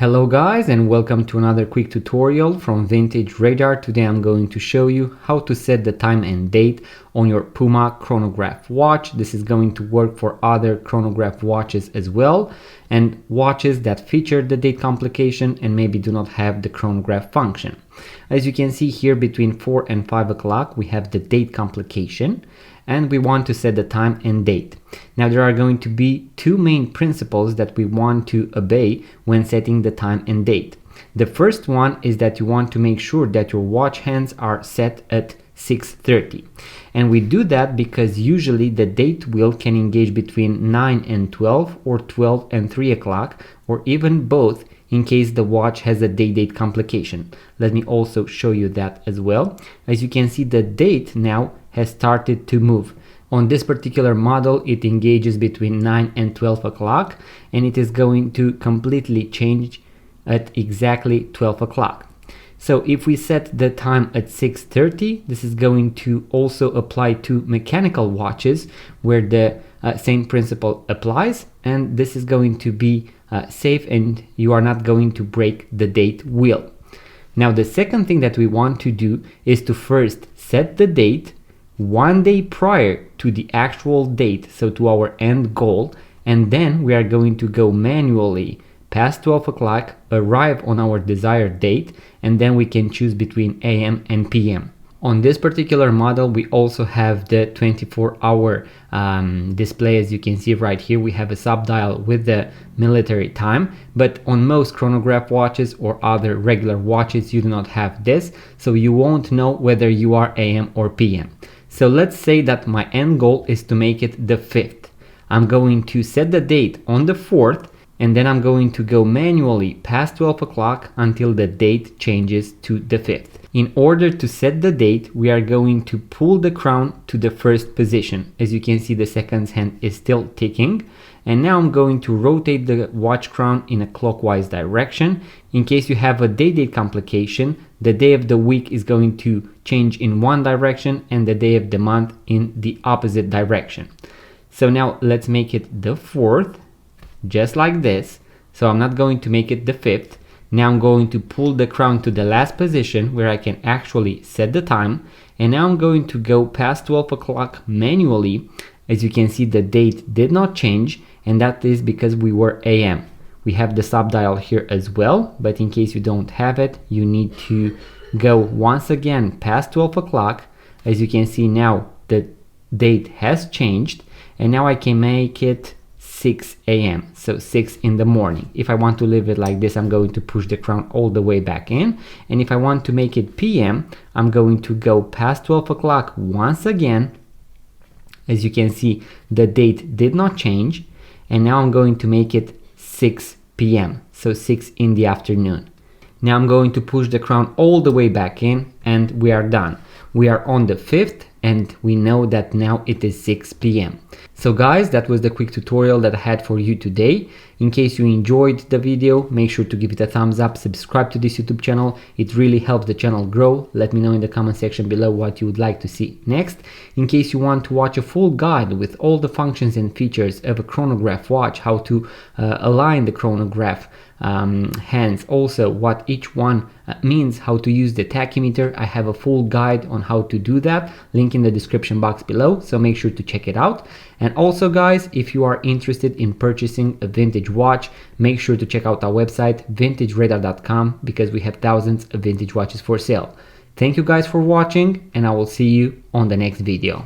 Hello guys, and welcome to another quick tutorial from Vintage Radar. Today I'm going to show you how to set the time and date on your Puma Chronograph watch. This is going to work for other chronograph watches as well, and watches that feature the date complication and maybe do not have the chronograph function. As you can see here, between 4 and 5 o'clock we have the date complication, and we want to set the time and date. Now there are going to be two main principles that we want to obey when setting the time and date. The first one is that you want to make sure that your watch hands are set at 6:30, and we do that because usually the date wheel can engage between 9 and 12 or 12 and 3 o'clock, or even both, in case the watch has a date complication. Let me also show you that as well. As you can see, the date now has started to move. On this particular model, it engages between 9 and 12 o'clock, and it is going to completely change at exactly 12 o'clock. So if we set the time at 6:30, this is going to also apply to mechanical watches where the same principle applies, and this is going to be safe and you are not going to break the date wheel. Now the second thing that we want to do is to first set the date 1 day prior to the actual date, so to our end goal, and then we are going to go manually past 12 o'clock, arrive on our desired date, and then we can choose between AM and PM. On this particular model, we also have the 24-hour display. As you can see right here, we have a subdial with the military time, but on most chronograph watches or other regular watches, you do not have this, so you won't know whether you are AM or PM. So let's say that my end goal is to make it the 5th. I'm going to set the date on the 4th, and then I'm going to go manually past 12 o'clock until the date changes to the 5th. In order to set the date, we are going to pull the crown to the first position. As you can see, the seconds hand is still ticking. And now I'm going to rotate the watch crown in a clockwise direction. In case you have a date complication, the day of the week is going to change in one direction and the day of the month in the opposite direction. So now let's make it the 4th, just like this. So I'm not going to make it the 5th. Now I'm going to pull the crown to the last position where I can actually set the time. And now I'm going to go past 12 o'clock manually. As you can see, the date did not change, and that is because we were AM. We have the subdial here as well, but in case you don't have it, you need to go once again past 12 o'clock. As you can see, now the date has changed, and now I can make it 6 AM, so 6 in the morning. If I want to leave it like this, I'm going to push the crown all the way back in, and if I want to make it PM, I'm going to go past 12 o'clock once again. As you can see, the date did not change, and now I'm going to make it 6 PM, so 6 in the afternoon. Now I'm going to push the crown all the way back in, and we are done. We are on the 5th, and we know that now it is 6 PM. So guys, that was the quick tutorial that I had for you today. In case you enjoyed the video, make sure to give it a thumbs up, subscribe to this YouTube channel. It really helps the channel grow. Let me know in the comment section below what you would like to see next. In case you want to watch a full guide with all the functions and features of a chronograph watch, how to align the chronograph hands, also what each one means, how to use the tachymeter, I have a full guide on how to do that, link in the description box below, so make sure to check it out. And also guys, if you are interested in purchasing a vintage watch, make sure to check out our website vintageradar.com, because we have thousands of vintage watches for sale. Thank you guys for watching, and I will see you on the next video.